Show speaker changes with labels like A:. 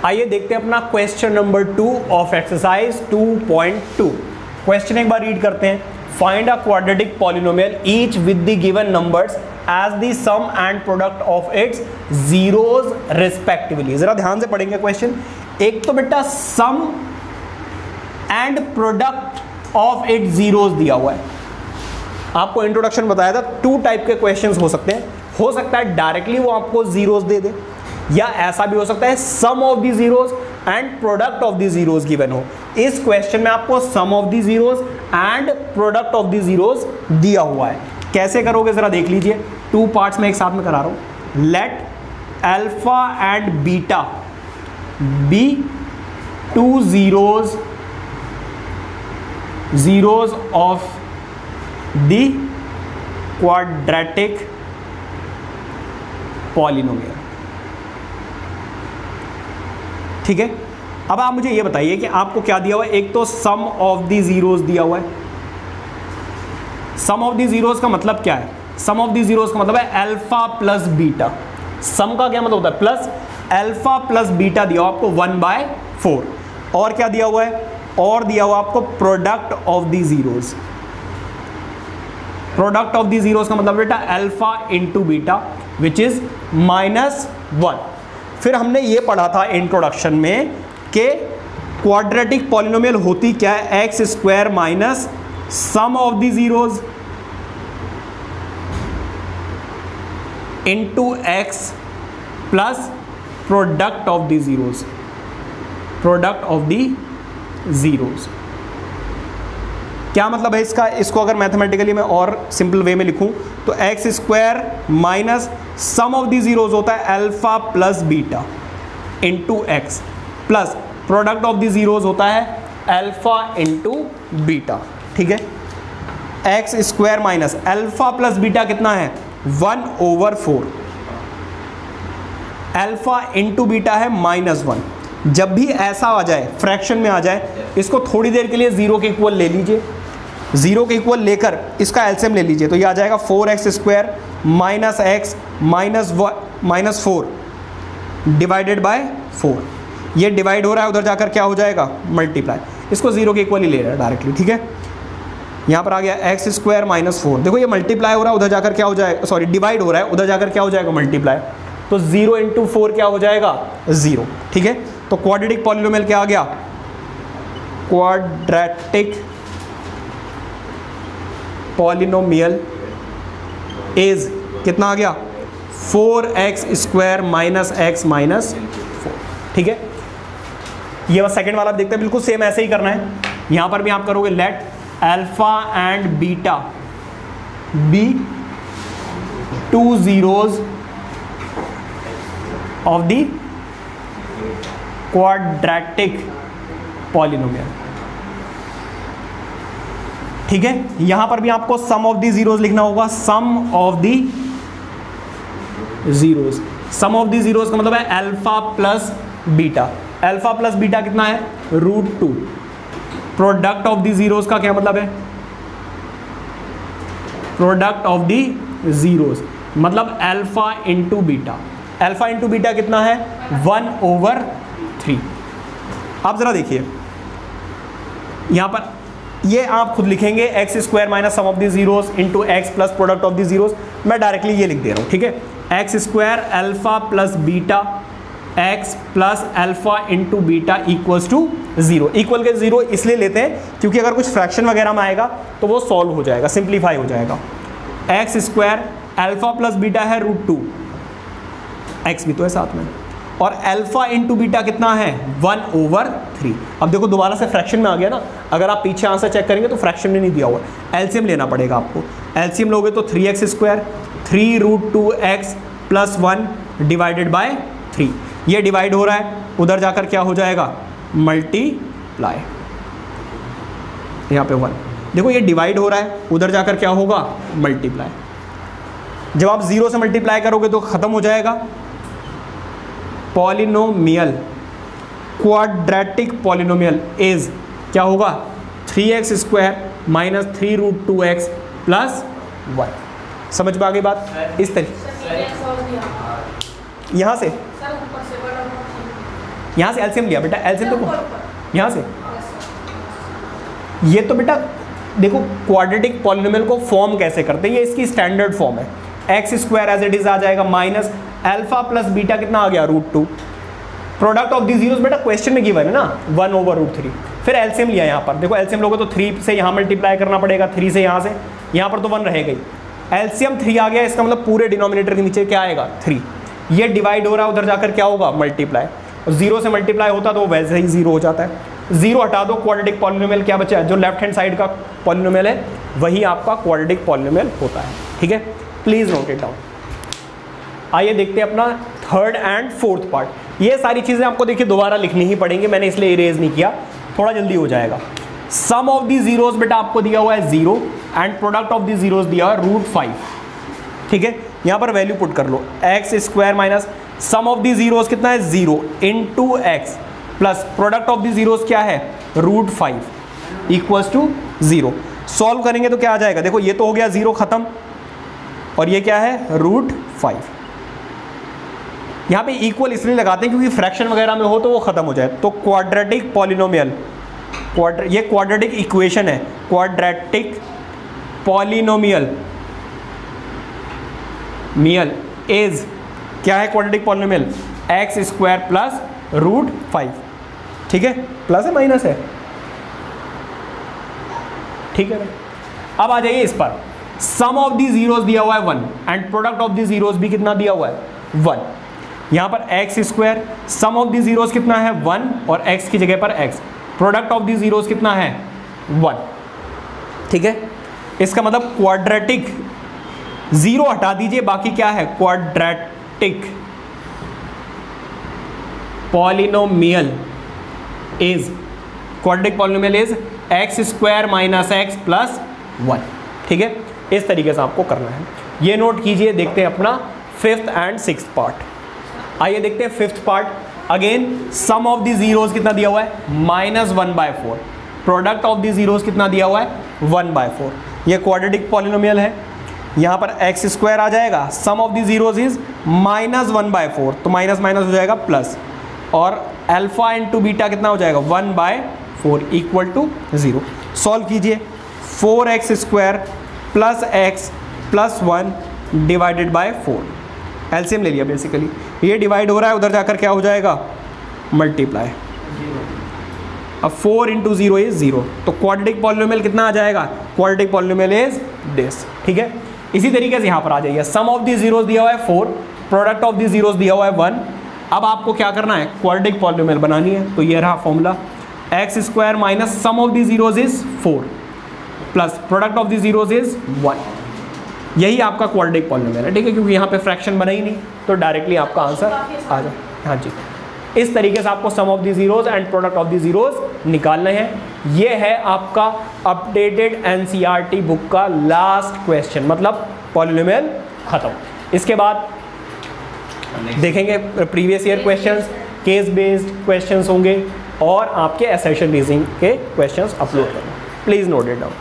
A: आइए देखते हैं अपना question number 2 of exercise 2.2। Question एक बार रीड करते हैं। Find a quadratic polynomial each with the given numbers as the sum and product of its zeros respectively. जरा ध्यान से पढ़ेंगे क्वेश्चन। एक तो बेटा sum and product of it zeros दिया हुआ है। आपको इंट्रोडक्शन बताया था 2 टाइप के क्वेश्चंस हो सकते हैं। हो सकता है डायरेक्टली वो आपको जीरोज दे दे, या ऐसा भी हो सकता है sum of the zeros and product of the zeros given हो। इस क्वेश्चन में आपको sum of the zeros and product of the zeros दिया हुआ है। कैसे करोगे जरा देख लीजिए। 2 पार्ट्स में एक साथ में करा रहा हूं। Let alpha and beta be 2 zeros of the quadratic polynomial. ठीक है, अब आप मुझे ये बताइए कि आपको क्या दिया हुआ है। एक तो सम ऑफ द जीरोज दिया हुआ है। सम ऑफ द जीरोज का मतलब क्या है? सम ऑफ द जीरोज का मतलब है अल्फा प्लस बीटा। सम का क्या मतलब होता है? प्लस अल्फा प्लस बीटा दिया हुआ आपको 1/4। और क्या दिया हुआ है? और दिया हुआ आपको product of the zeros. Product of the zeros का मतलब बेटा alpha into beta which is -1। फिर हमने ये पढ़ा था इंट्रोडक्शन में कि क्वाड्रेटिक पॉलिनोमियल होती क्या है? X square minus sum of the zeros into x plus product of the zeros. Product of the zeros क्या मतलब है इसका? इसको अगर मैथमेटिकली मैं और सिंपल वे में लिखूं तो x square minus sum of the zeros होता है alpha plus beta into x plus product of the zeros होता है अल्फा इंटू बीटा। ठीक है, x square minus alpha plus beta कितना है? 1/4। अल्फा इंटू बीटा है -1। जब भी ऐसा आ जाए, फ्रैक्शन में आ जाए, इसको थोड़ी देर के लिए 0 के इक्वल ले लीजिए। 0 के इक्वल लेकर इसका एलसीएम ले लीजिए तो ये आ जाएगा 4x square minus x minus 4 divided by 4। ये डिवाइड हो रहा है, उधर जाकर क्या हो जाएगा? मल्टीप्लाई। इसको 0 के इक्वल ही ले रहा है डायरेक्टली। ठीक है, यहाँ पर आ गया एक्स स्क्वायर माइनस 4। देखो ये मल्टीप्लाई हो रहा है, उधर जाकर क्या हो जाएगा? सॉरी, डिवाइड हो रहा है, उधर जाकर क्या हो जाएगा? मल्टीप्लाई। तो 0 इंटू 4 क्या हो जाएगा? 0। ठीक है, तो क्वाड्रेटिक पॉलिनोमियल क्या आ गया? क्वाड्रेटिक पॉलिनोमियल इज कितना आ गया? 4x square minus x minus 4। ठीक है, ये बस सेकेंड वाला देखते हैं। बिल्कुल सेम ऐसे ही करना है। यहां पर भी आप करोगे let alpha and beta be 2 zeros of the quadratic polynomial. ठीक है, यहां पर भी आपको सम ऑफ द जीरोज लिखना होगा। Sum of the zeros. Sum of the zeros का मतलब है alpha plus beta. Alpha plus beta कितना है? √2। प्रोडक्ट ऑफ द जीरोज का क्या मतलब है? प्रोडक्ट ऑफ द जीरोज मतलब alpha into beta. Alpha into beta कितना है? 1/3। आप जरा देखिए यहां पर, ये आप खुद लिखेंगे x square minus sum of the zeros into x plus product of the zeros. मैं डायरेक्टली ये लिख दे रहा हूं। ठीक है, x square alpha plus beta x plus alpha into beta equals to 0। Equal के 0 इसलिए लेते हैं क्योंकि अगर कुछ फ्रैक्शन वगैरह में आएगा तो वो सॉल्व हो जाएगा, सिंप्लीफाई हो जाएगा। X square alpha plus beta है √2, एक्स भी तो है साथ में, और अल्फा इंटू बीटा कितना है? 1/3। अब देखो दोबारा से फ्रैक्शन में आ गया ना। अगर आप पीछे आंसर चेक करेंगे तो फ्रैक्शन में नहीं दिया हुआ, एलसीएम लेना पड़ेगा आपको। एलसीएम लोगे तो 3x square 3√2x plus 1 divided by 3। ये डिवाइड हो रहा है, उधर जाकर क्या हो जाएगा? मल्टीप्लाई। यहाँ पे 1। देखो ये डिवाइड हो रहा है, उधर जाकर क्या होगा? मल्टीप्लाई। जब आप 0 से मल्टीप्लाई करोगे तो खत्म हो जाएगा। पॉलिनोमियल, क्वाड्रेटिक पॉलिनोमियल इज क्या होगा? 3x square minus 3√2x plus 1। समझ में आ गई बात? इस तरीके यहाँ से यहाँ से एलसीएम लिया बेटा, एलसीएम तो यहाँ से, ये तो बेटा देखो क्वाड्रेटिक पॉलिनोमियल को फॉर्म कैसे करते हैं, ये इसकी स्टैंडर्ड फॉर्म है। X square as it is आ जाएगा माइनस अल्फा प्लस बीटा कितना आ गया √2, प्रोडक्ट ऑफ दी जीरोस बेटा क्वेश्चन में गिवन है ना 1/√3, फिर एलसीएम लिया यहाँ पर, देखो एलसीएम लोगे तो 3 से यहाँ मल्टीप्लाई करना पड़ेगा, 3 से यहाँ से, यहाँ पर तो 1 रहेगा ही, एलसीएम 3 आ गया, इसका मतलब पूरे डिनोमिनेटर के नीचे क्या आएगा 3, ये डिवाइड हो रहा है उधर जाकर क्या होगा मल्टीप्लाई, और 0 से मल्टीप्लाई होता तो वैसे ही 0 हो जाता है, 0 हटा दो, क्वाड्रेटिक पॉलिनोमियल क्या बचा है, जो लेफ्ट हैंड साइड का पॉलिनोमियल है वही आपका क्वाड्रेटिक पॉलिनोमियल होता है। ठीक है, प्लीज नोट इट डाउन। आइए देखते हैं अपना थर्ड एंड फोर्थ पार्ट। ये सारी चीजें आपको देखिए दोबारा लिखनी ही पड़ेंगी, मैंने इसलिए इरेज नहीं किया, थोड़ा जल्दी हो जाएगा। सम ऑफ दी जीरोस बेटा आपको दिया हुआ है 0 and product of the zeros दिया हुआ है √5। ठीक है, यहां पर वैल्यू पुट कर लो, x square minus sum of the zeros कितना है 0 into x plus product of the zeros क्या है √5 इक्वल्स टू 0। सॉल्व करेंगे तो क्या आ जाएगा, देखो ये तो हो गया 0 खत्म, और ये क्या है √5। यहाँ पे इक्वल इसलिए लगाते हैं क्योंकि फ्रैक्शन वगैरह में हो तो वो खत्म हो जाए। तो क्वाड्रेटिक पॉलिनोमियल, ये क्वाड्रेटिक इक्वेशन है, क्वाड्रेटिक पॉलिनोमियल इज क्या है, quadratic polynomial x square plus √5। ठीक है, प्लस है माइनस है, ठीक है। अब आ जाइए इस पर, सम ऑफ दी जीरोस दिया हुआ है 1 and product of the zeros भी कितना दिया हुआ है 1। यहां पर x square, sum of the zeros कितना है 1 और एक्स की जगह पर x, product of the zeros कितना है 1। ठीक है, इसका मतलब क्वाड्रेटिक, 0 हटा दीजिए बाकी क्या है, quadratic polynomial is, quadratic polynomial is x square minus x plus 1। ठीक है, इस तरीके से आपको करना है, ये नोट कीजिए। देखते हैं अपना फिफ्थ एंड सिक्स्थ पार्ट। आइए देखते हैं fifth part. Again sum of the zeros कितना दिया हुआ है -1/4, प्रोडक्ट ऑफ दी जीरोस कितना दिया हुआ है 1/4। ये क्वाड्रेटिक पॉलिनोमियल है, यहाँ पर एक्स स्क्वायर आ जाएगा, सम ऑफ दी जीरोस इज -1/4, तो माइनस माइनस हो जाएगा प्लस, और अल्फा इंटू बीटा कितना हो जाएगा 1/4 इक्वल टू 0। सॉल्व कीजिए, 4x square plus x plus 1 divided by 4, LCM ले लिया बेसिकली, ये डिवाइड हो रहा है उधर जाकर क्या हो जाएगा मल्टीप्लाई, अब 4 इंटू 0 इज 0, तो क्वाड्रेटिक पॉलिनोमियल कितना आ जाएगा, क्वाड्रेटिक पॉलिनोमियल इज दिस। ठीक है, इसी तरीके से यहाँ पर आ जाइए, सम ऑफ दी जीरोस दिया हुआ है 4, प्रोडक्ट ऑफ दी जीरोस दिया हुआ है 1। अब आपको क्या करना है, क्वाड्रेटिक पॉलिनोमियल बनानी है, तो ये रहा formula, x square minus sum of the zeros is 4 plus product of the zeros is 1। यही आपका क्वाड्रेटिक पॉलिनोमियल है। ठीक है, क्योंकि यहाँ पे फ्रैक्शन बना ही नहीं, तो डायरेक्टली आपका आंसर आ जाए। हाँ जी, इस तरीके से आपको sum of the zeros and product of the zeros निकालने हैं। ये है आपका अपडेटेड एनसीईआरटी बुक का लास्ट क्वेश्चन, मतलब पॉलिनोमियल खत्म। इसके बाद देखेंगे previous year questions, case based questions होंगे, और आपके एसेशन रीजनिंग के क्वेश्चंस अपलोड करेंगे। Please note it down.